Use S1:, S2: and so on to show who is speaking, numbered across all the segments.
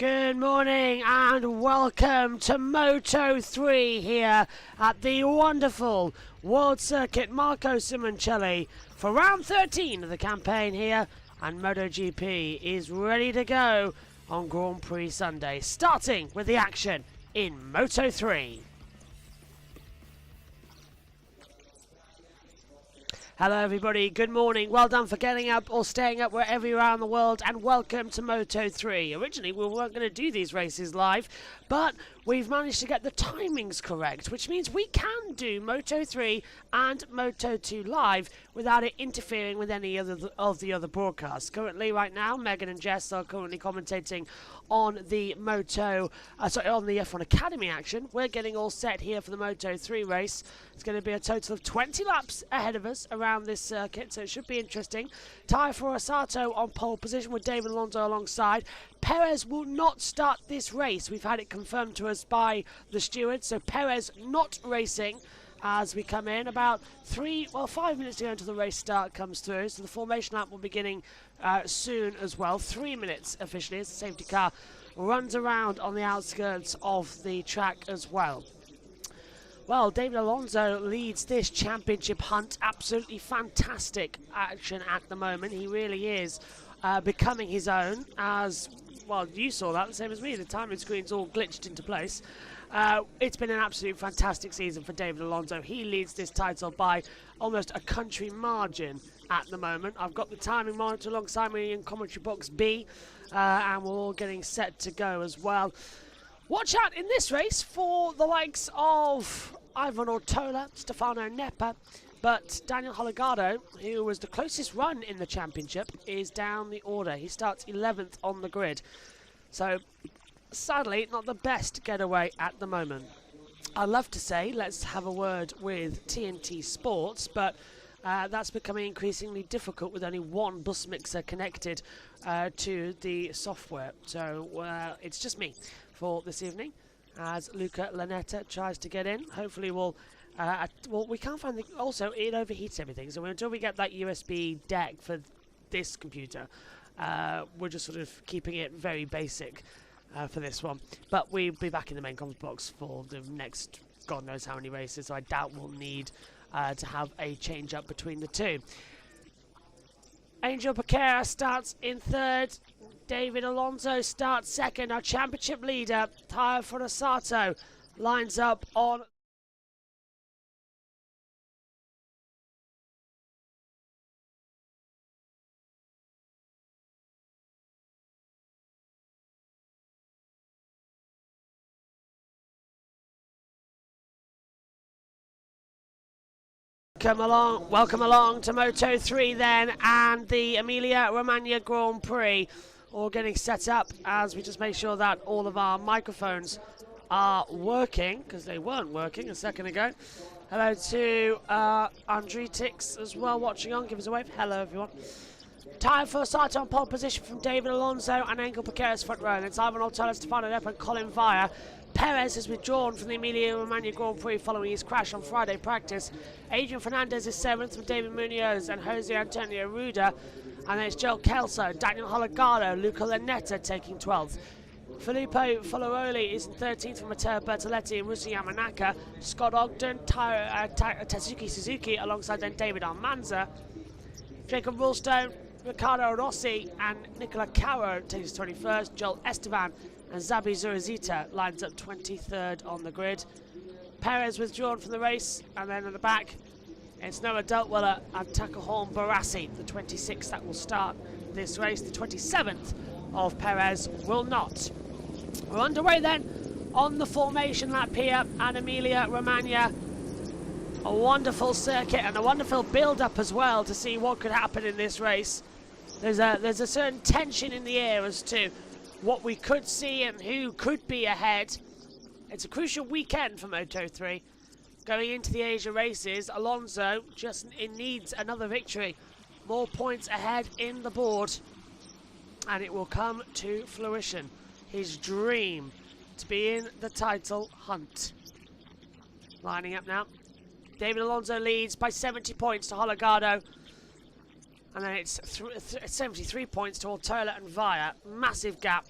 S1: Good morning and welcome to Moto 3 here at the wonderful World Circuit Marco Simoncelli for round 13 of the campaign here, and MotoGP is ready to go on Grand Prix Sunday, starting with the action in Moto 3. Hello everybody, good morning, well done for getting up or staying up wherever you are around the world, and welcome to Moto 3. Originally we weren't going to do these races live, but we've managed to get the timings correct, which means we can do Moto 3 and Moto 2 live without it interfering with any of the other broadcasts. Currently, right now, Megan and Jess are currently commentating on the on the F1 Academy action. We're getting all set here for the Moto 3 race. It's going to be a total of 20 laps ahead of us around this circuit, so it should be interesting. Tyre for Osato on pole position with David Alonso alongside. Perez will not start this race. We've had it confirmed to us by the steward, so Perez not racing as we come in about 5 minutes to go until the race start comes through. So the formation lap will be beginning soon as well. 3 minutes officially as the safety car runs around on the outskirts of the track as well. Well, David Alonso leads this championship hunt. Absolutely fantastic action at the moment. He really is becoming his own, as well, you saw that, the same as me. The timing screen's all glitched into place. It's been an absolute fantastic season for David Alonso. He leads this title by almost a country margin at the moment. I've got the timing monitor alongside me in commentary box B, and we're all getting set to go as well. Watch out in this race for the likes of Ivan Ortola, Stefano Neppa, but Daniel Holgado, who was the closest run in the championship, is down the order. He starts 11th on the grid. So, sadly, not the best getaway at the moment. I'd love to say let's have a word with TNT Sports, but that's becoming increasingly difficult with only one bus mixer connected to the software. So it's just me for this evening as Luca Lanetta tries to get in. Hopefully well, we can't find the... Also, it overheats everything, so until we get that USB deck for this computer, we're just sort of keeping it very basic for this one. But we'll be back in the main comms box for the next God knows how many races, so I doubt we'll need to have a change up between the two. Angel Paquera starts in third. David Alonso starts second. Our championship leader, Tyre for Osato, lines up on... Welcome along to Moto 3 then, and the Emilia-Romagna Grand Prix. All getting set up as we just make sure that all of our microphones are working, because they weren't working a second ago. Hello to Andretix as well watching on. Give us a wave. Hello everyone. Tyre for Osato on pole position from David Alonso and Angel Paquera's front row. And it's Ivan Ortola, Stefano Neppa and Colin Via. Perez has withdrawn from the Emilia-Romagna Grand Prix following his crash on Friday practice. Adrian Fernandez is 7th with David Munoz and Jose Antonio Ruda. And then it's Joel Kelso, Daniel Holgado, Luca Lanetta taking 12th. Filippo Foloroli is in 13th for Matteo Bertoletti and Rusi Yamanaka. Scott Ogden, Tatsuki Suzuki alongside then David Almanza. Jacob Rulstone, Riccardo Rossi and Nicola Caro takes 21st. Joel Esteban and Zabi Zurazita lines up 23rd on the grid. Perez withdrawn from the race, and then at the back it's Noah Deltweller and Takahorn Barassi, the 26th that will start this race. The 27th of Perez will not. We're underway then on the formation lap here at Emilia-Romagna. A wonderful circuit and a wonderful build-up as well to see what could happen in this race. There's a certain tension in the air as to what we could see and who could be ahead. It's a crucial weekend for Moto 3. Going into the Asia races, Alonso just needs another victory. More points ahead in the board. And it will come to fruition. His dream to be in the title hunt. Lining up now. David Alonso leads by 70 points to Holgado. And then it's 73 points to Ortola and Via. Massive gap.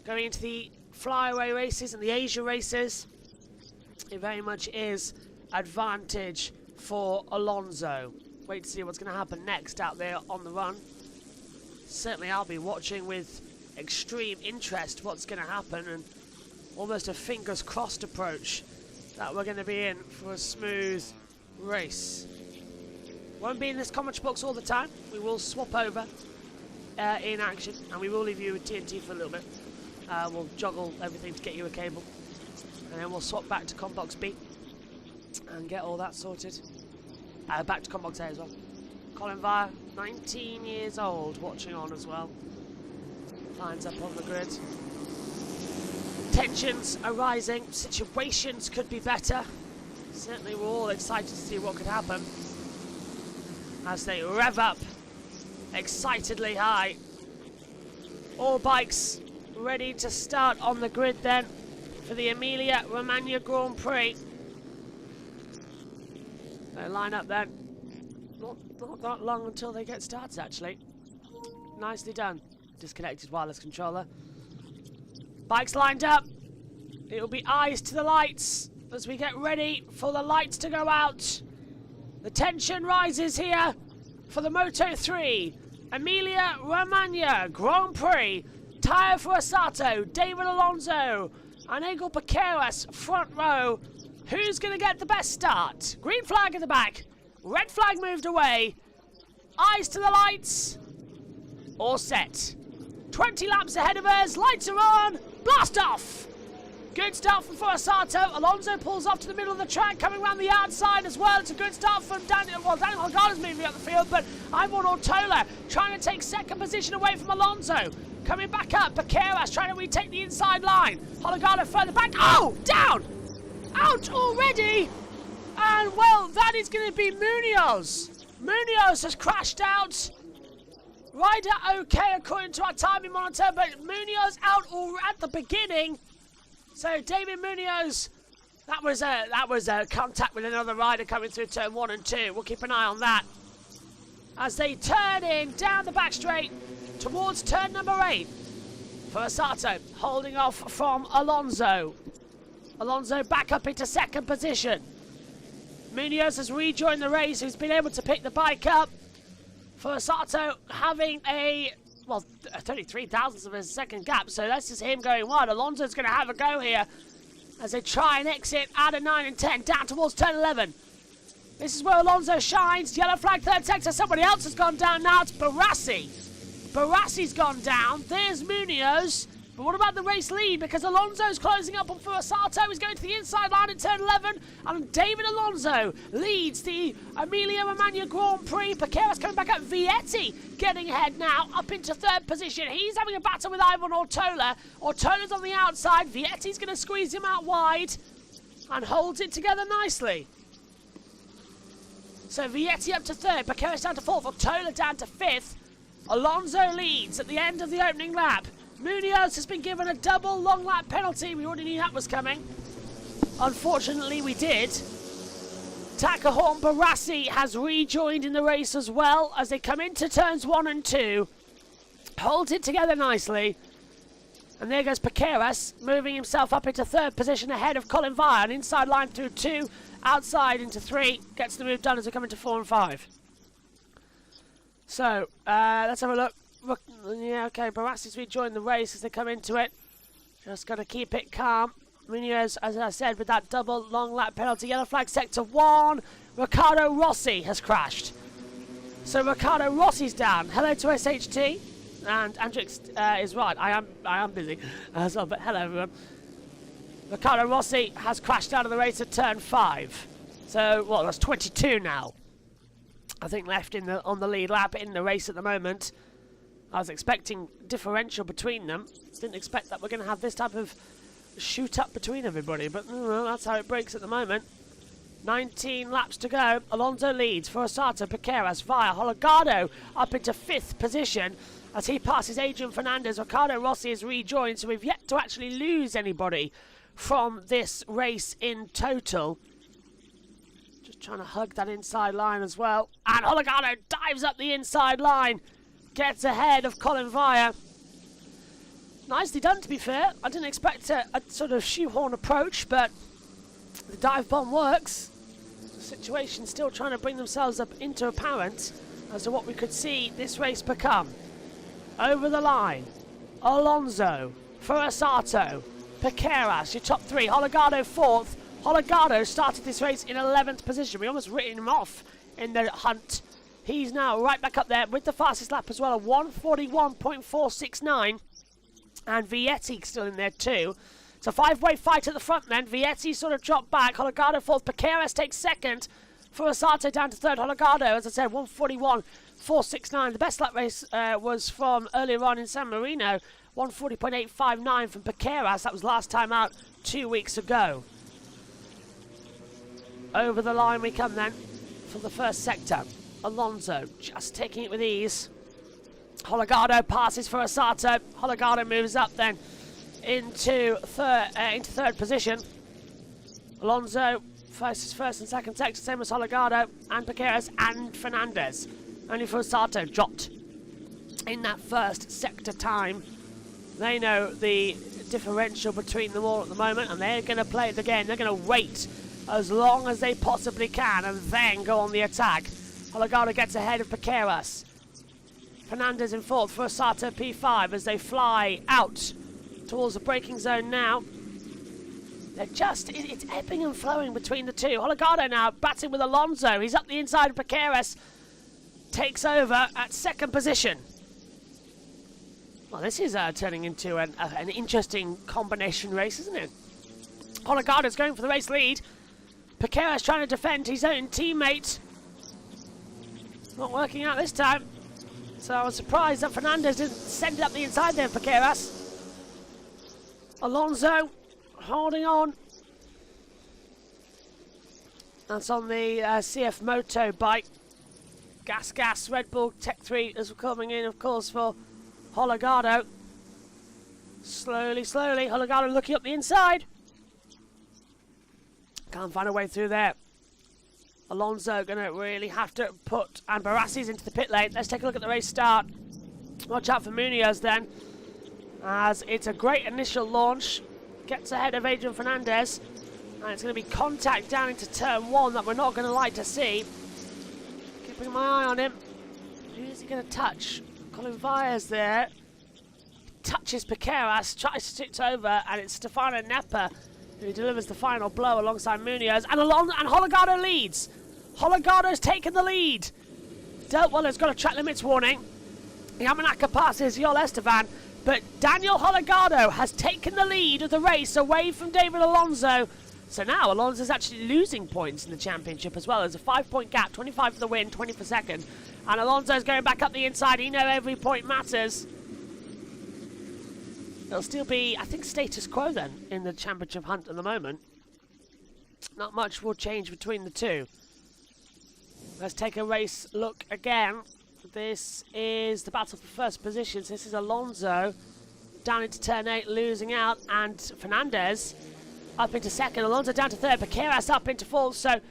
S1: going into the flyaway races and the Asia races, it very much is advantage for Alonso. Wait to see what's going to happen next out there on the run. Certainly I'll be watching with extreme interest what's going to happen, and almost a fingers crossed approach that we're going to be in for a smooth race. Won't be in this commentary box all the time. We will swap over in action, and we will leave you with TNT for a little bit. We'll juggle everything to get you a cable, and then we'll swap back to Combox B and get all that sorted. Back to Combox A as well. Colin Vire, 19 years old, watching on as well. Lines up on the grid. Tensions are rising. Situations could be better. Certainly we're all excited to see what could happen as they rev up excitedly high. All bikes ready to start on the grid then for the Emilia-Romagna Grand Prix. They line up then. Not that long until they get started, actually. Nicely done. Disconnected wireless controller. Bikes lined up. It'll be eyes to the lights as we get ready for the lights to go out. The tension rises here for the Moto3 Emilia-Romagna Grand Prix. Tyre for Asato, David Alonso, and Egil Piqueras front row. Who's going to get the best start? Green flag in the back. Red flag moved away. Eyes to the lights. All set. 20 laps ahead of us. Lights are on. Blast off. Good start from Asato. Alonso pulls off to the middle of the track, coming around the outside as well. It's a good start from Daniel. Well, Daniel Holgada's moving up the field, but Ivor Ortola trying to take second position away from Alonso. Coming back up. Piqueras trying to retake the inside line. Holgada further back. Oh, down. Out already. And, well, that is going to be Munoz. Munoz has crashed out. Rider okay according to our timing monitor, but Munoz out at the beginning. So David Munoz, that was a contact with another rider coming through turn 1 and 2. We'll keep an eye on that as they turn in down the back straight towards turn number 8 for Asato, holding off from Alonso. Alonso back up into second position. Munoz has rejoined the race. He's been able to pick the bike up. For Asato having a 33 thousandths of a second gap, so that's just him going wide. Alonso's going to have a go here as they try and exit out of 9 and 10 down towards turn 11. This is where Alonso shines. Yellow flag, third sector. Somebody else has gone down now. It's Barassi. Barassi's gone down. There's Munoz. But what about the race lead? Because Alonso's closing up on Asato. He's going to the inside line in turn 11. And David Alonso leads the Emilia-Romagna Grand Prix. Piqueras coming back up. Vietti getting ahead now, up into third position. He's having a battle with Ivor Ortola. Ortola's on the outside. Vietti's going to squeeze him out wide and holds it together nicely. So Vietti up to third. Piqueras down to fourth. Ortola down to fifth. Alonso leads at the end of the opening lap. Munoz has been given a double long lap penalty. We already knew that was coming. Unfortunately, we did. Takahorn Barassi has rejoined in the race as well as they come into turns 1 and 2. Holds it together nicely. And there goes Piqueras, moving himself up into third position ahead of Colin Vire. An inside line through 2, outside into 3. Gets the move done as we come into 4 and 5. So, let's have a look. Yeah, okay, Barassi's rejoined the race as they come into it. Just got to keep it calm. Munoz, as I said, with that double long lap penalty. Yellow flag sector 1. Riccardo Rossi has crashed. So Riccardo Rossi's down. Hello to SHT. And Andrix is right. I am busy. But hello, everyone. Riccardo Rossi has crashed out of the race at turn 5. So, well, that's 22 now. I think left on the lead lap in the race at the moment. I was expecting differential between them. Didn't expect that we're going to have this type of shoot up between everybody, but that's how it breaks at the moment. 19 laps to go. Alonso leads for Asato, Piqueras, Vire, Holgado up into 5th position as he passes Adrian Fernandez. Riccardo Rossi is rejoined, so we've yet to actually lose anybody from this race in total. Just trying to hug that inside line as well. And Holgado dives up the inside line. Gets ahead of Colin Vire. Nicely done, to be fair. I didn't expect a sort of shoehorn approach, but the dive bomb works. The situation still trying to bring themselves up into apparent as to what we could see this race become. Over the line, Alonso, Furasato, Piqueras, your top three. Holgado fourth. Holgado started this race in 11th position. We almost written him off in the hunt. He's now right back up there with the fastest lap as well, a 1:41.469. And Vietti still in there too. It's a five-way fight at the front then. Vietti sort of dropped back. Holgado fourth. Piqueras takes second. Furasato down to third. Holgado, as I said, 1:41.469. The best lap race was from earlier on in San Marino. 1:40.859 from Piqueras. That was last time out 2 weeks ago. Over the line we come then for the first sector. Alonso just taking it with ease. Holgado passes for Furasato. Holgado moves up then into third position. Alonso first and second sector, same as Holgado and Piqueras and Fernandez. Only Furasato dropped in that first sector time. They know the differential between them all at the moment, and they're going to play it again. They're going to wait as long as they possibly can and then go on the attack. Holgado gets ahead of Piqueras. Fernandez in fourth, Furasato P5 as they fly out towards the braking zone now. They're just, it's ebbing and flowing between the two. Holgado now batting with Alonso. He's up the inside of Piqueras. Takes over at second position. Well, this is turning into an interesting combination race, isn't it? Holgado's going for the race lead. Piqueras trying to defend his own teammate. Not working out this time. So I was surprised that Fernandez didn't send it up the inside there for Piqueras. Alonso holding on. That's on the CF Moto bike. Gas, Red Bull Tech 3 is coming in, of course, for Holgado. Slowly, Holgado looking up the inside. Can't find a way through there. Alonso going to really have to put, and Barassi's into the pit lane. Let's take a look at the race start. Watch out for Munoz then, as it's a great initial launch. Gets ahead of Adrian Fernandez, and it's going to be contact down into turn one that we're not going to like to see. Keeping my eye on him. Who is he going to touch? Colin Vyers there. Touches Piqueras, tries to stick over, and it's Stefano Neppa who delivers the final blow alongside Munoz, and Holgado leads. Holgado's taken the lead. Well, has got a track limits warning. Yamanaka passes Joel Esteban, but Daniel Holgado has taken the lead of the race away from David Alonso. So now Alonso's actually losing points in the championship as well. There's a 5-point gap, 25 for the win, 20 for second. And Alonso's going back up the inside. He knows every point matters. It'll still be, I think, status quo then in the championship hunt at the moment. Not much will change between the two. Let's take a race look again. This is the battle for first positions. This is Alonso down into turn 8, losing out, and Fernandez up into second. Alonso down to third. Piqueras up into fourth. So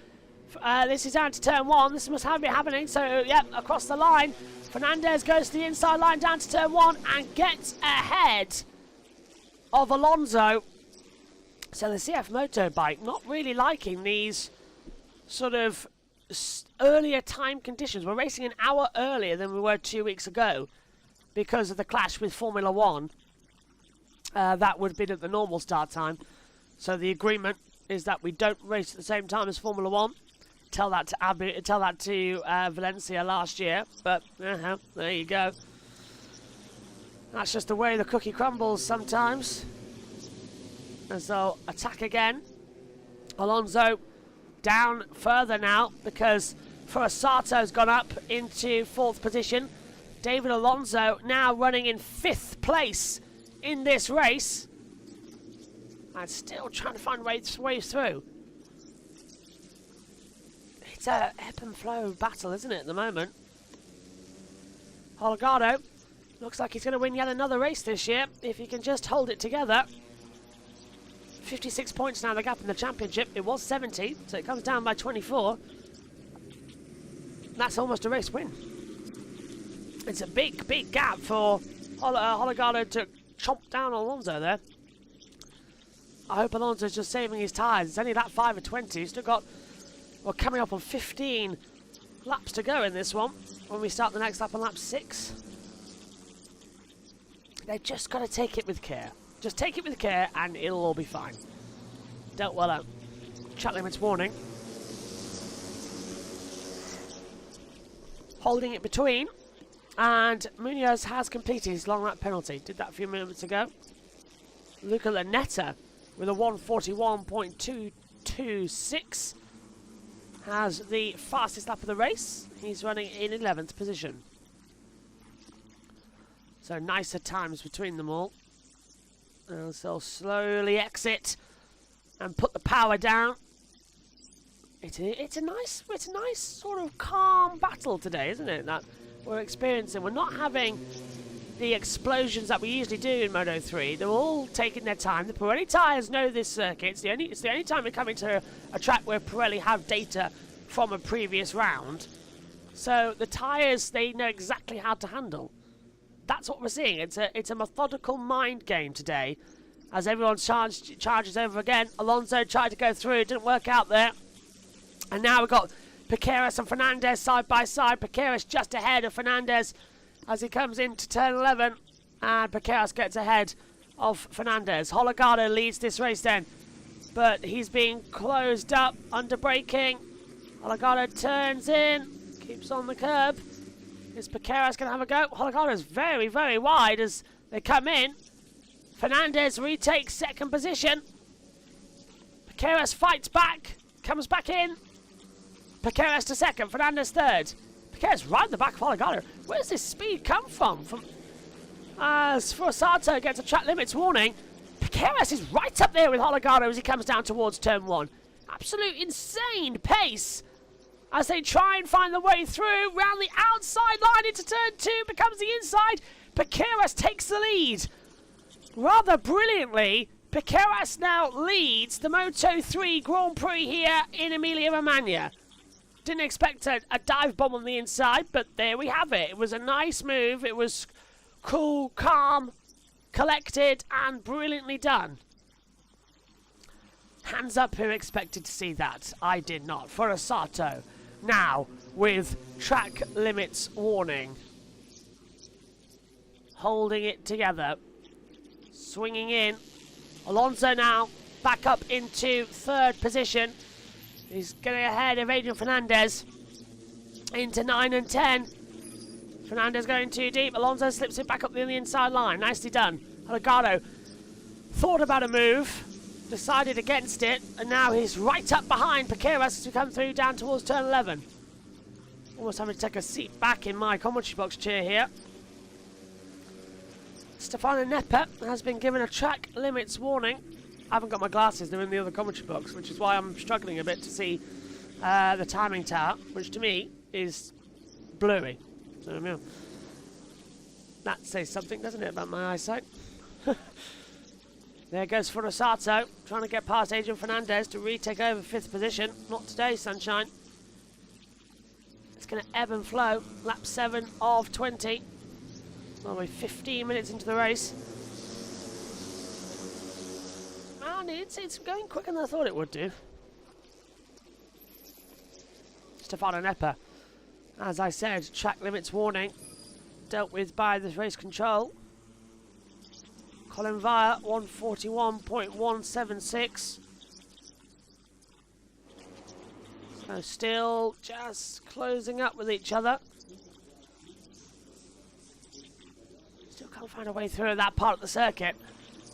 S1: this is down to turn 1. This must have been happening. So, yep, across the line. Fernandez goes to the inside line down to turn 1 and gets ahead of Alonso. So the CF Moto bike not really liking these sort of earlier time conditions. We're racing an hour earlier than we were 2 weeks ago because of the clash with Formula 1. That would have been at the normal start time. So the agreement is that we don't race at the same time as Formula 1. Tell that to Valencia last year, but there you go. That's just the way the cookie crumbles sometimes. As they'll attack again. Alonso down further now because Furasato's gone up into 4th position. David Alonso now running in 5th place in this race. And still trying to find ways through. It's a ebb and flow battle, isn't it, at the moment? Holgado looks like he's going to win yet another race this year, if he can just hold it together. 56 points now, the gap in the championship. It was 70, so it comes down by 24. That's almost a race win. It's a big gap for Holgado to chomped down Alonso there. I hope Alonso's just saving his tyres. It's only lap 5 of 20. He's still got, well, coming up on 15 laps to go in this one when we start the next lap on lap 6. They've just got to take it with care. Just take it with care and it'll all be fine. Dealt well out. Track limits warning. Holding it between. And Munoz has completed his long lap penalty. Did that a few minutes ago. Luca Lanetta with a 141.226 has the fastest lap of the race. He's running in 11th position. So nicer times between them all. And so slowly exit and put the power down. It's a nice sort of calm battle today, isn't it? That we're experiencing. We're not having the explosions that we usually do in Moto 3. They're all taking their time. The Pirelli tyres know this circuit. It's the only time we come into a track where Pirelli have data from a previous round. So the tyres, they know exactly how to handle. That's what we're seeing. It's a methodical mind game today. As everyone charges over again. Alonso tried to go through. It didn't work out there. And now we've got Piqueras and Fernandez side by side. Piqueras just ahead of Fernandez as he comes into turn 11. And Piqueras gets ahead of Fernandez. Holgado leads this race then. But he's being closed up under braking. Holgado turns in. Keeps on the curb. Is Piqueras going to have a go? Holgado's very, very wide as they come in. Fernandez retakes second position. Piqueras fights back. Comes back in. Piqueras to second. Fernandez third. Piqueras right in the back of Holgado. Where's this speed come from? As Sato gets a track limits warning. Piqueras is right up there with Holgado as he comes down towards turn 1. Absolute insane pace. As they try and find the way through, round the outside line into turn 2, becomes the inside. Piqueras takes the lead. Rather brilliantly, Piqueras now leads the Moto 3 Grand Prix here in Emilia-Romagna. Didn't expect a dive bomb on the inside, but there we have it. It was a nice move. It was cool, calm, collected, and brilliantly done. Hands up who expected to see that. I did not. For Sato. Now, with track limits warning. Holding it together. Swinging in. Alonso now back up into third position. He's getting ahead of Adrian Fernandez. Into 9 and 10. Fernandez going too deep. Alonso slips it back up the inside line. Nicely done. Holgado thought about a move. Decided against it, and now he's right up behind Piqueras as we come through down towards turn 11. Almost having to take a seat back in my commentary box chair here. Stefano Neppe has been given a track limits warning. I haven't got my glasses, they're in the other commentary box, which is why I'm struggling a bit to see the timing tower, which to me is blurry. So, that says something, doesn't it, about my eyesight? There goes Sato, trying to get past Adrian Fernandez to retake over 5th position. Not today, sunshine. It's going to ebb and flow. Lap 7 of 20. Well, we're 15 minutes into the race. And it's going quicker than I thought it would do. Stefano Neppe, as I said, track limits warning. Dealt with by the race control. Colin Vire, 141.176. So still just closing up with each other. Still can't find a way through that part of the circuit.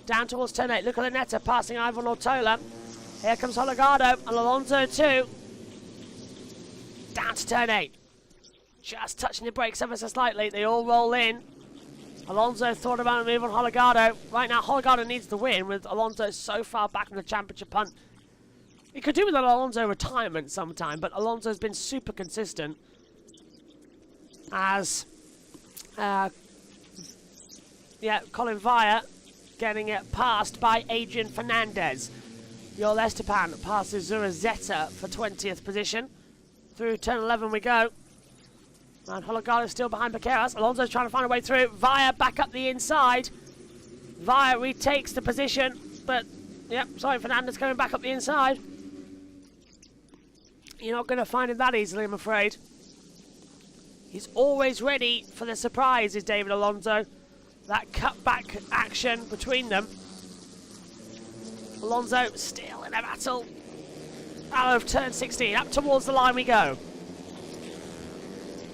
S1: Down towards turn 8. Luca Lanetta passing Ivan Ortola. Here comes Holgado and Alonso too. Down to turn 8. Just touching the brakes ever so slightly. They all roll in. Alonso thought about a move on Holgado. Right now, Holgado needs the win with Alonso so far back in the championship hunt. He could do with an Alonso retirement sometime, but Alonso's been super consistent. As, Colin Vire getting it passed by Adrian Fernandez. Joel Esteban passes Zurazeta for 20th position. Through turn 11 we go. And Holgado is still behind Piqueras. Alonso's trying to find a way through. Vire back up the inside. Via retakes the position, but yep, sorry, Fernandez coming back up the inside. You're not going to find him that easily, I'm afraid. He's always ready for the surprise, is David Alonso. That cutback action between them. Alonso still in a battle. Out of turn 16, up towards the line we go.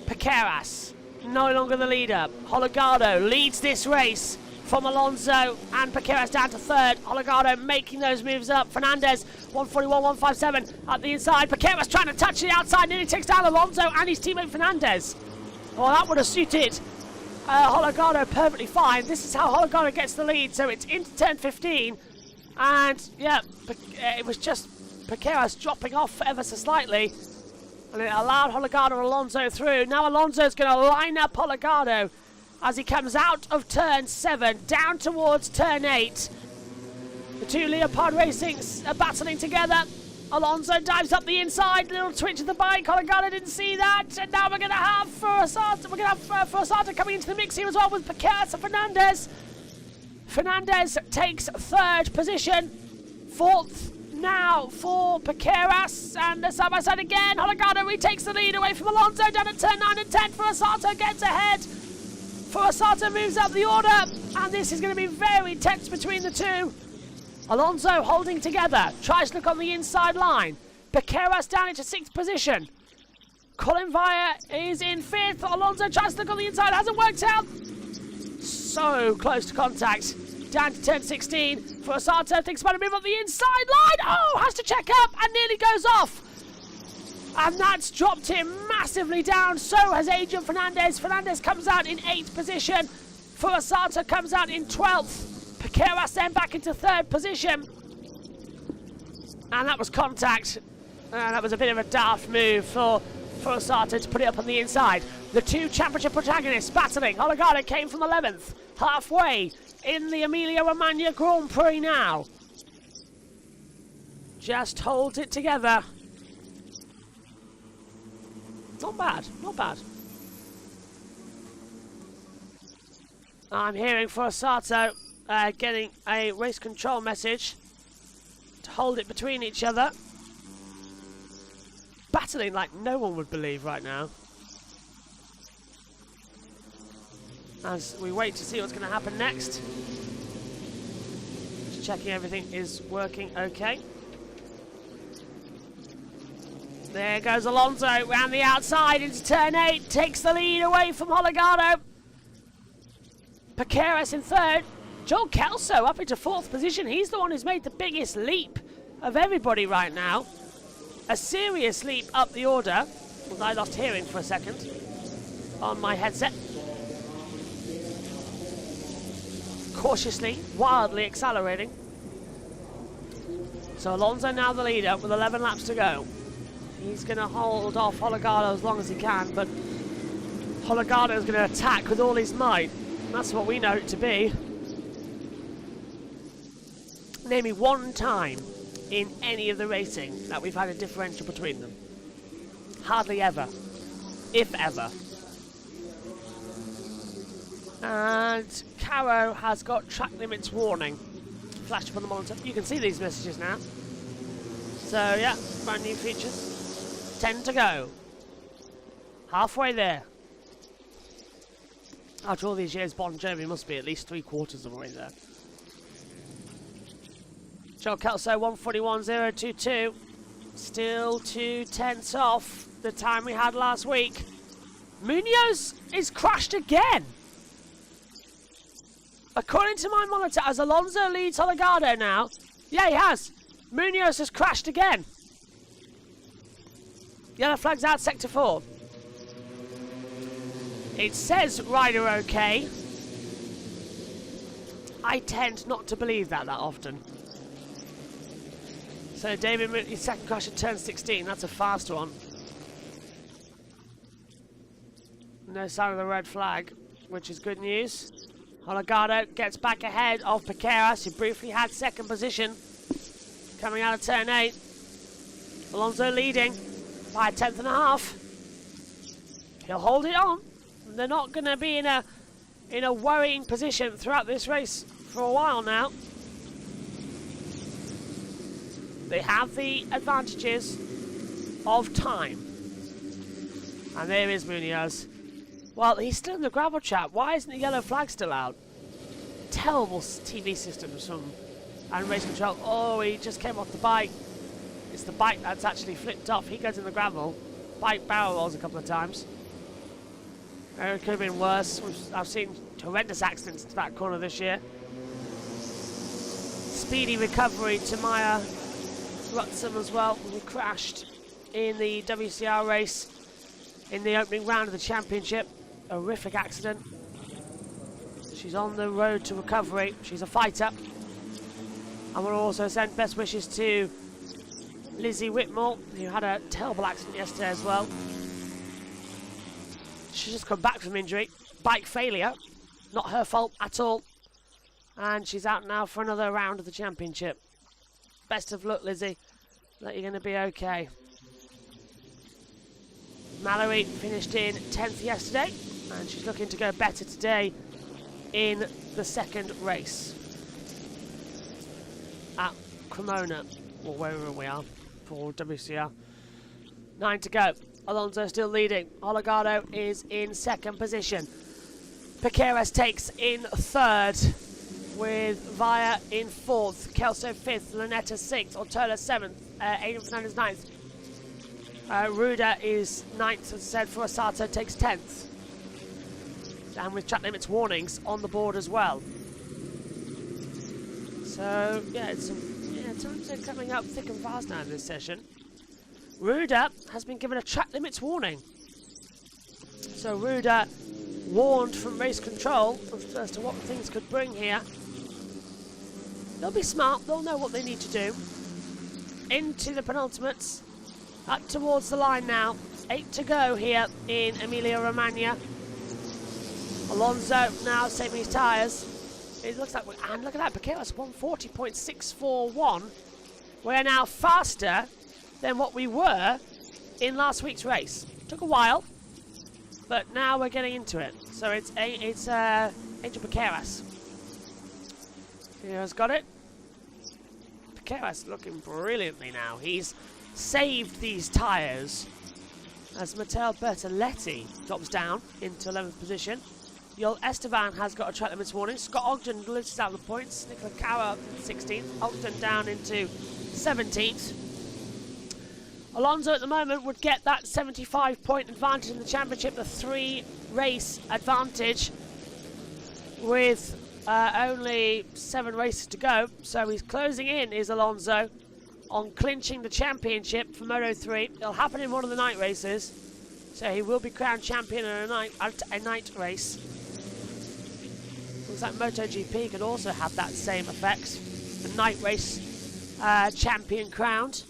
S1: Piqueras, no longer the leader. Holgado leads this race from Alonso and Piqueras down to third. Holgado making those moves up. Fernandez, 141, 157 at the inside. Piqueras trying to touch the outside, nearly takes down Alonso and his teammate Fernandez. Well, that would have suited Holgado perfectly fine. This is how Holgado gets the lead, so it's into turn 15. And, yeah, it was just Piqueras dropping off ever so slightly. And it allowed Holgado and Alonso through. Now Alonso's going to line up Holgado as he comes out of turn 7, down towards turn 8. The two Leopard Racings are battling together. Alonso dives up the inside, little twitch of the bike. Holgado didn't see that, and now we're going to have Furusato coming into the mix here as well with Piqueras and Fernandez. Fernandez takes third position, fourth now for Piqueras, and they're side by side again. Holgado retakes the lead away from Alonso down at turn 9 and 10. Furusato gets ahead. Furusato moves up the order, and this is going to be very tense between the two. Alonso holding together, tries to look on the inside line. Piqueras down into 6th position. Colin Via is in 5th. Alonso tries to look on the inside, hasn't worked out. So close to contact. Down to turn 16. Furusato thinks about a move on the inside line. Oh, has to check up and nearly goes off. And that's dropped him massively down. So has Adrian Fernandez. Fernandez comes out in 8th position. Furusato comes out in 12th. Piqueras then back into 3rd position. And that was contact. And that was a bit of a daft move for Furusato to put it up on the inside. The two championship protagonists battling. Holgado came from 11th. Halfway in the Emilia-Romagna Grand Prix now. Just holds it together. Not bad, not bad. I'm hearing Furusato getting a race control message to hold it between each other. Battling like no one would believe right now. As we wait to see what's going to happen next. Just checking everything is working okay. There goes Alonso round the outside into turn 8. Takes the lead away from Holgado. Piqueras in 3rd. Joel Kelso up into 4th position. He's the one who's made the biggest leap of everybody right now. A serious leap up the order. Well, I lost hearing for a second on my headset. Cautiously, wildly accelerating. So Alonso now the leader with 11 laps to go. He's going to hold off Holgado as long as he can, but Holgado is going to attack with all his might. That's what we know it to be. Name me one time in any of the racing that we've had a differential between them. Hardly ever. If ever. And Caro has got track limits warning flashed up on the monitor. You can see these messages now. So yeah, brand new features. 10 to go. Halfway there. After all these years, Bon Jovi must be at least 3/4 of the way there. Joel Kelso 141.022. Still 2/10 off the time we had last week. Munoz is crashed again. According to my monitor, as Alonso leads Holgado now. Yeah, he has. Munoz has crashed again. Yellow flag's out, sector 4. It says rider okay. I tend not to believe that often. So David, his second crash at turn 16. That's a fast one. No sign of the red flag, which is good news. Holgado gets back ahead of Piqueras, who briefly had second position. Coming out of turn 8. Alonso leading by 1/10 and a half. He'll hold it on. They're not going to be in a worrying position throughout this race for a while now. They have the advantages of time. And there is Munoz. Well, he's still in the gravel trap. Why isn't the yellow flag still out? Terrible TV systems and race control. Oh, he just came off the bike. It's the bike that's actually flipped off. He goes in the gravel. Bike barrel rolls a couple of times. It could have been worse. I've seen horrendous accidents to that corner this year. Speedy recovery to Maya Rutsum as well. We crashed in the WCR race in the opening round of the championship. A horrific accident. She's on the road to recovery. She's a fighter. And we'll also send best wishes to Lizzie Whitmore, who had a terrible accident yesterday as well. She's just come back from injury. Bike failure. Not her fault at all. And she's out now for another round of the championship. Best of luck, Lizzie. That you're going to be okay. Mallory finished in 10th yesterday, and she's looking to go better today in the second race at Cremona, or wherever we are for WCR. 9 to go. Alonso still leading. Olagado is in second position. Piqueras takes in third, with Vaya in fourth, Kelso fifth, Lanetta sixth, Ortola seventh, Aiden Fernandez ninth. Ruda is ninth, as I said, Furusato takes 10th. And with track limits warnings on the board as well. So, yeah, times are coming up thick and fast now in this session. Ruda has been given a track limits warning. So Ruda warned from race control as to what things could bring here. They'll be smart, they'll know what they need to do. Into the penultimates. Up towards the line now. 8 to go here in Emilia-Romagna. Alonso now saving his tyres. It looks like, and look at that, Piqueras 140.641. We're now faster than what we were in last week's race. Took a while, but now we're getting into it. So it's Angel Piqueras. Piqueras got it. Piqueras looking brilliantly now. He's saved these tyres as Matteo Bertoletti drops down into 11th position. Joel Esteban has got a track limits warning. Scott Ogden lifts out the points. Nicola Cara 16th. Ogden down into 17th. Alonso at the moment would get that 75-point advantage in the championship, the 3-race advantage, with only 7 races to go. So he's closing in, is Alonso, on clinching the championship for Moto3. It'll happen in one of the night races, so he will be crowned champion in a night race. Looks like MotoGP could also have that same effect. The night race champion crowned.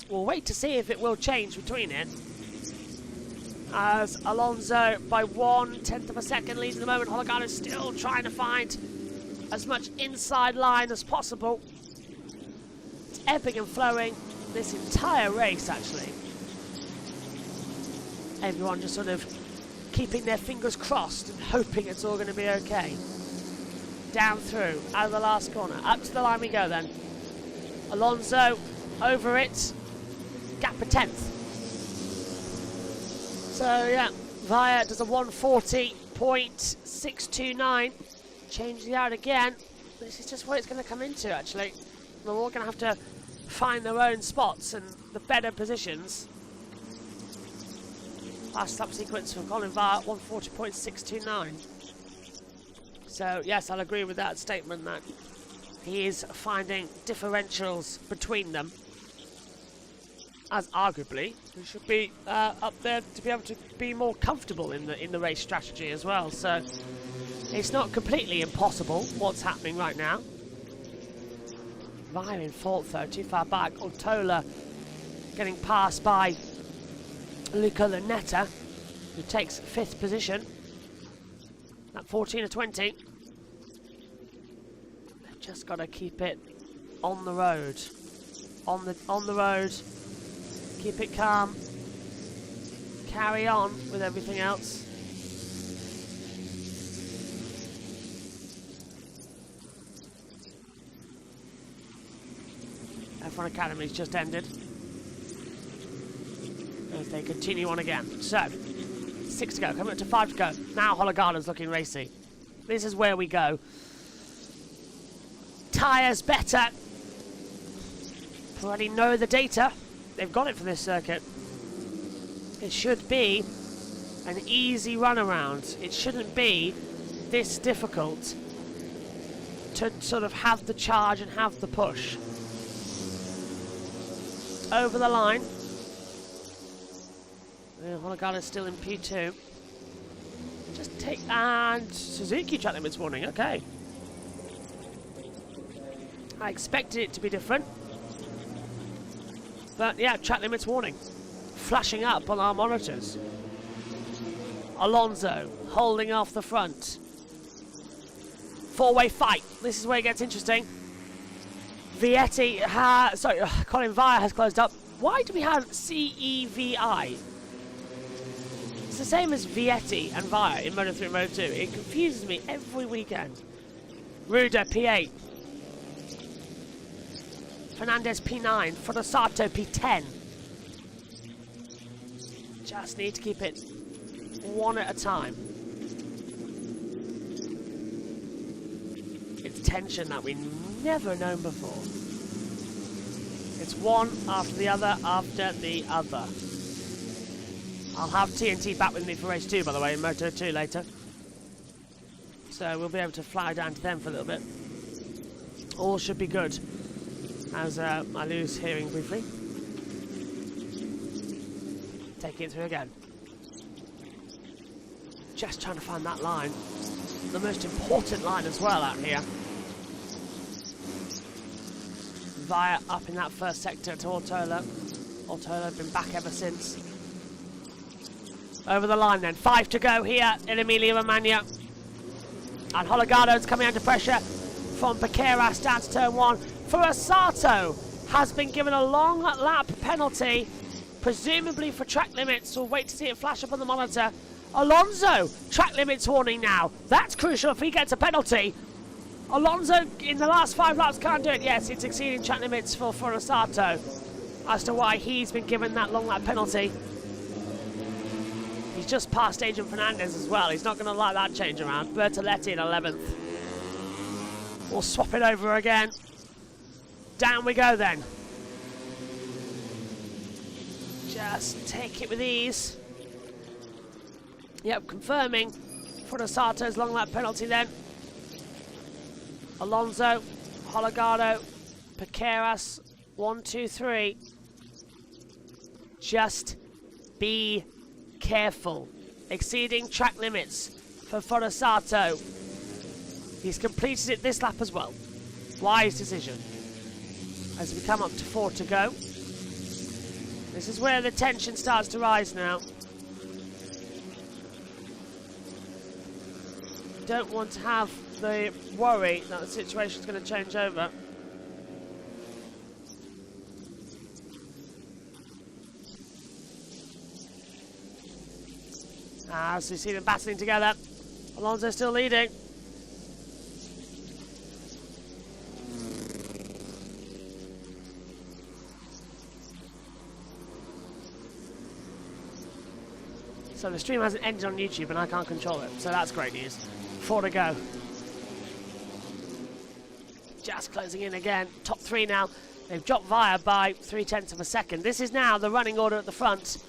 S1: We'll wait to see if it will change between it. As Alonso by 1/10 of a second leads at the moment. Hologano is still trying to find as much inside line as possible. It's ebbing and flowing this entire race, actually. Everyone just sort of keeping their fingers crossed and hoping it's all going to be okay. Down through, out of the last corner. Up to the line we go then. Alonso over it. Gap of 10th. So yeah, Vaya does a 140.629. Change the out again. This is just what it's going to come into, actually. They're all going to have to find their own spots and the better positions. Last stop sequence for Colin Vaya, 140.629. So yes, I'll agree with that statement that he is finding differentials between them. As arguably, we should be up there to be able to be more comfortable in the race strategy as well. So it's not completely impossible what's happening right now. Vaya in fourth though, too far back. Ortola getting passed by Luca Lanetta, who takes 5th position at 14 of 20. They've just got to keep it on the road, on the road. Keep it calm. Carry on with everything else. F1 Academy's just ended. As they continue on again. So, 6 to go, coming up to 5 to go. Now Hologada's looking racy. This is where we go. Tyres better. Already know the data. They've got it for this circuit. It should be an easy run around. It shouldn't be this difficult to sort of have the charge and have the push. Over the line. Hologada's still in P2. Just take, and Suzuki track limits warning, okay. I expected it to be different. But yeah, track limits warning. Flashing up on our monitors. Alonso holding off the front. Four-way fight. This is where it gets interesting. Vietti, Colin Via has closed up. Why do we have CEVI? It's the same as Vietti and Via in Moto 3 and Moto 2. It confuses me every weekend. Ruda, P8. Fernandez, P9. Fotosato, P10. Just need to keep it one at a time. It's tension that we've never known before. It's one after the other after the other. I'll have TNT back with me for race 2, by the way, in Moto 2 later. So we'll be able to fly down to them for a little bit. All should be good. As I lose hearing briefly. Taking it through again. Just trying to find that line. The most important line as well out here. Via up in that first sector to Ortola. Ortola been back ever since. Over the line then. 5 to go here in Emilia-Romagna. And Hologada's coming under pressure from Piqueras down to turn 1. Fotosato has been given a long lap penalty, presumably for track limits. We'll wait to see it flash up on the monitor. Alonso, track limits warning now. That's crucial if he gets a penalty. Alonso in the last 5 laps can't do it. Yes, it's exceeding track limits for Fotosato. As to why he's been given that long lap penalty. He's just passed Adrian Fernandez as well. He's not going to like that change around. Bertoletti in 11th. We'll swap it over again. Down we go then. Just take it with ease. Yep, confirming Fotosato's long lap penalty then. Alonso, Hologado, Piqueras, 1, 2, 3. Just be careful. Exceeding track limits for Fotosato. He's completed it this lap as well. Wise decision. As we come up to 4 to go. This is where the tension starts to rise now. Don't want to have the worry that the situation's going to change over. As we see them battling together. Alonso still leading. So the stream hasn't ended on YouTube and I can't control it, so that's great news. 4 to go. Just closing in again. Top 3 now. They've dropped Via by 0.3 of a second. This is now the running order at the front.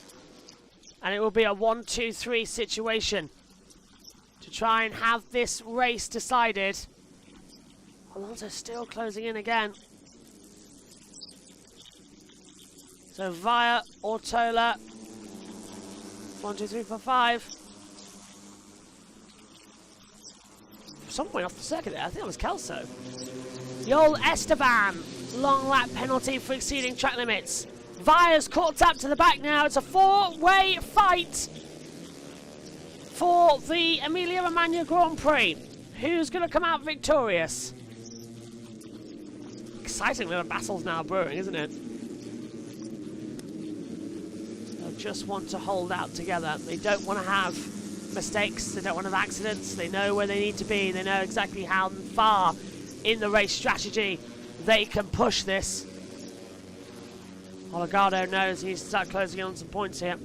S1: And it will be a 1, 2, 3 situation to try and have this race decided. Alonso still closing in again. So Via, Ortola. 1, 2, 3, 4, 5. Some point off the circuit there. I think that was Kelso. The old Esteban. Long lap penalty for exceeding track limits. Via's caught up to the back now. It's a 4-way fight for the Emilia-Romagna Grand Prix. Who's going to come out victorious? Exciting little battles now brewing, isn't it? They just want to hold out together. They don't want to have mistakes. They don't want to have accidents. They know where they need to be. They know exactly how far in the race strategy they can push this. Holgado knows he needs to start closing in on some points here.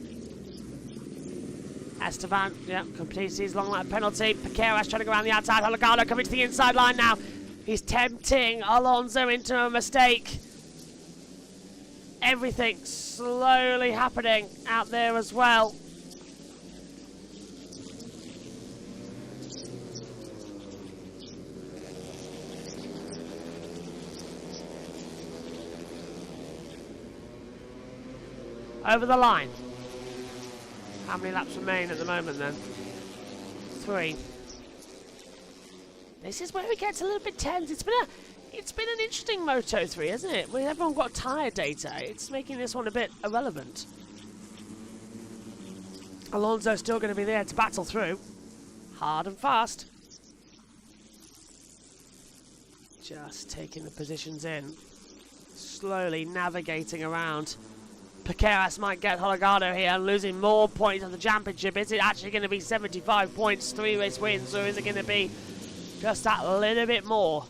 S1: Esteban, completes his long lap penalty. Piqueras trying to go around the outside. Holgado coming to the inside line now. He's tempting Alonso into a mistake. Everything slowly happening out there as well. Over the line. How many laps remain at the moment then? 3. This is where it gets a little bit tense. It's been an interesting Moto3, hasn't it? When everyone got tyre data, it's making this one a bit irrelevant. Alonso's still going to be there to battle through. Hard and fast. Just taking the positions in. Slowly navigating around. Piqueras might get Holgado here, losing more points of the championship. Is it actually going to be 75 points, 3 race wins, or is it going to be just that little bit more?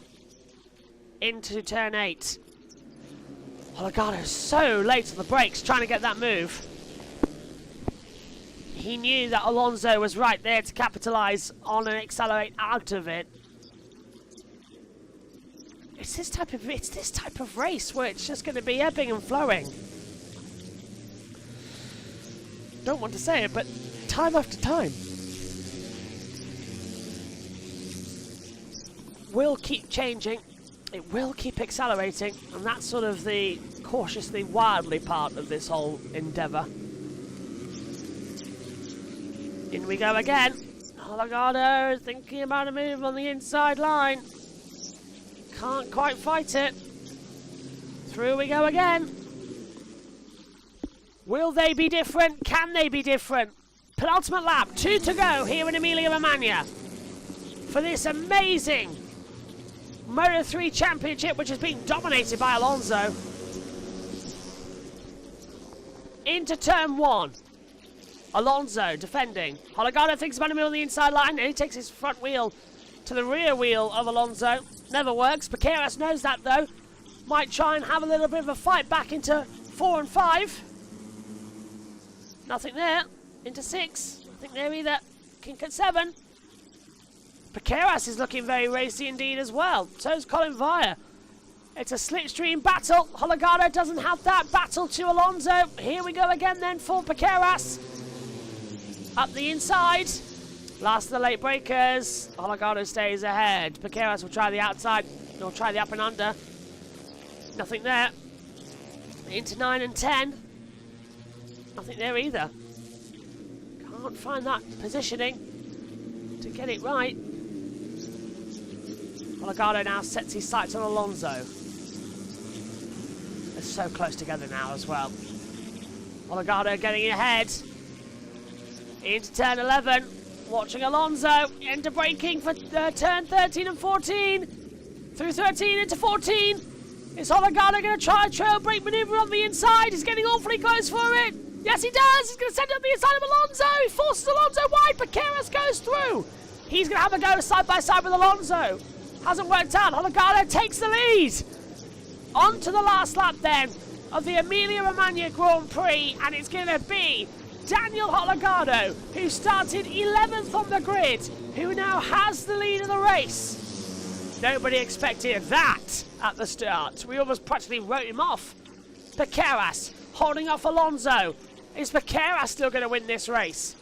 S1: Into turn 8. Holgado so late on the brakes, trying to get that move. He knew that Alonso was right there to capitalise on and accelerate out of it. It's this type of race where it's just going to be ebbing and flowing. Don't want to say it, but time after time will keep changing, it will keep accelerating, and that's sort of the cautiously wildly part of this whole endeavour. In we go again. Holgado thinking about a move on the inside line. Can't quite fight it. Through we go again. Will they be different? Can they be different? Penultimate lap, 2 to go here in Emilia-Romagna for this amazing Moto3 Championship, which is being dominated by Alonso. Into turn 1. Alonso defending. Holgado thinks about him on the inside line, and he takes his front wheel to the rear wheel of Alonso. Never works. Piqueras knows that though. Might try and have a little bit of a fight back into 4 and 5. Nothing there. Into 6. Nothing there either. Kink at 7. Piqueras is looking very racy indeed as well. So is Colin Vire. It's a slipstream battle. Holgado doesn't have that battle to Alonso. Here we go again then for Piqueras. Up the inside. Last of the late breakers. Holgado stays ahead. Piqueras will try the outside. He'll try the up and under. Nothing there. Into 9 and 10. Nothing there either. Can't find that positioning to get it right. Holgado now sets his sights on Alonso. They're so close together now as well. Holgado getting ahead. Into turn 11. Watching Alonso. Into braking for turn 13 and 14. Through 13 into 14. Is Holgado going to try a trail brake manoeuvre on the inside? He's getting awfully close for it. Yes, he does. He's going to send it on the inside of Alonso. He forces Alonso wide. Piqueras goes through. He's going to have a go side by side with Alonso. Hasn't worked out. Holgado takes the lead. On to the last lap then of the Emilia-Romagna Grand Prix, and it's going to be Daniel Holgado, who started 11th on the grid, who now has the lead of the race. Nobody expected that at the start. We almost practically wrote him off. Piqueras holding off Alonso. Is Piqueras still going to win this race?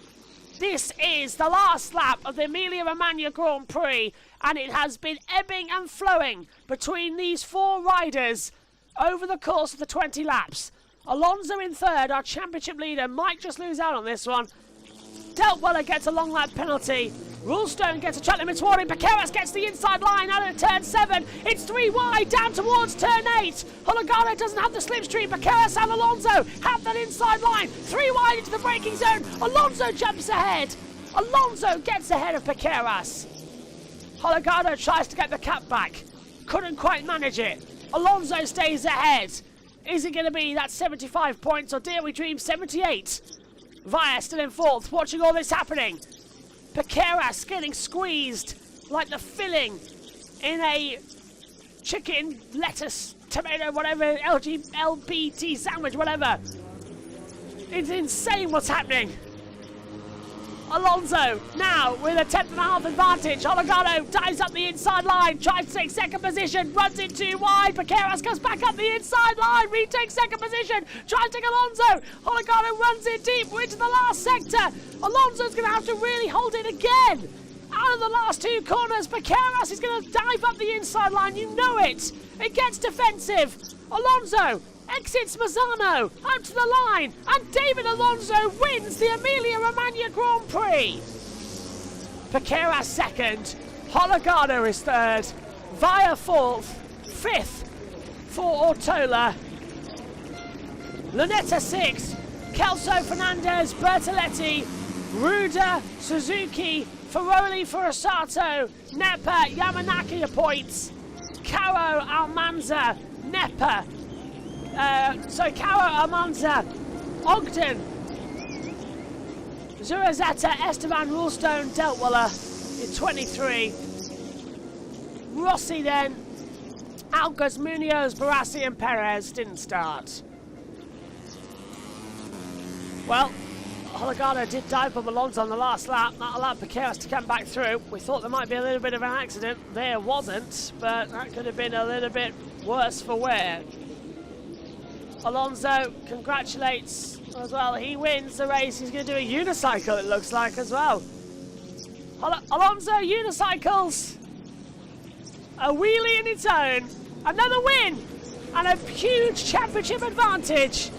S1: This is the last lap of the Emilia-Romagna Grand Prix, and it has been ebbing and flowing between these 4 riders over the course of the 20 laps. Alonso in 3rd, our championship leader, might just lose out on this one. Deltweller gets a long lap penalty. Rulestone gets a track limits warning. Piqueras gets the inside line out of turn 7. It's 3 wide down towards turn 8. Holgado doesn't have the slipstream. Piqueras and Alonso have that inside line. 3 wide into the braking zone. Alonso jumps ahead. Alonso gets ahead of Piqueras. Holgado tries to get the cap back. Couldn't quite manage it. Alonso stays ahead. Is it going to be that 75 points, or dare we dream 78? Vire still in 4th, watching all this happening. Piqueras getting squeezed like the filling in a chicken lettuce tomato, whatever, LBT sandwich, whatever. It's insane what's happening. Alonso now with a 10.5 advantage. Hologado dives up the inside line, tries to take second position, runs it too wide. Paqueras comes back up the inside line, retakes second position, tries to take Alonso. Hologado runs it deep, we're into the last sector. Alonso's going to have to really hold it again. Out of the last two corners, Paqueras is going to dive up the inside line, you know it. It gets defensive. Alonso exits Mazzano out to the line, and David Alonso wins the Emilia-Romagna Grand Prix. Paqueras second, Hologado is third, Via fourth, fifth for Ortola, Lunetta sixth, Kelso, Fernandez, Bertoletti, Ruda, Suzuki, Ferroli, Furasato, Nepa, Yamanaki points, Caro, Almanza, Nepa, Caro, Almanza, Ogden, Zurazeta, Esteban, Rulstone, Deltwiller in 23. Rossi then, Alcas, Munoz, Barassi and Perez didn't start. Well, Hologado did dive from Alonso on the last lap. That allowed Paqueras to come back through. We thought there might be a little bit of an accident. There wasn't, but that could have been a little bit worse for wear. Alonso congratulates as well. He wins the race. He's going to do a unicycle, it looks like, as well. Alonso unicycles. A wheelie in its own. Another win. And a huge championship advantage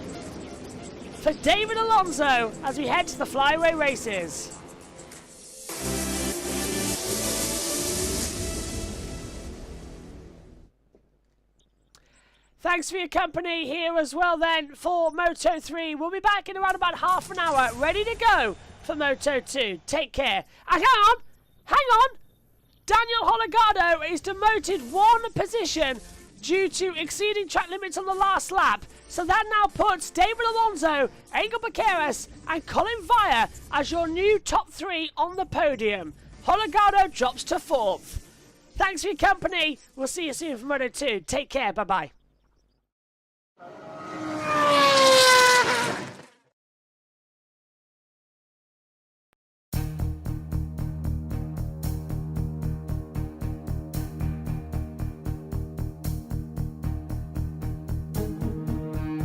S1: for David Alonso as we head to the flyaway races. Thanks for your company here as well then for Moto 3. We'll be back in around about half an hour, ready to go for Moto 2. Take care. And hang on! Daniel Hologado is demoted one position due to exceeding track limits on the last lap. So that now puts David Alonso, Angel Paqueras and Colin Via as your new top three on the podium. Hologado drops to fourth. Thanks for your company. We'll see you soon for Moto 2. Take care. Bye-bye.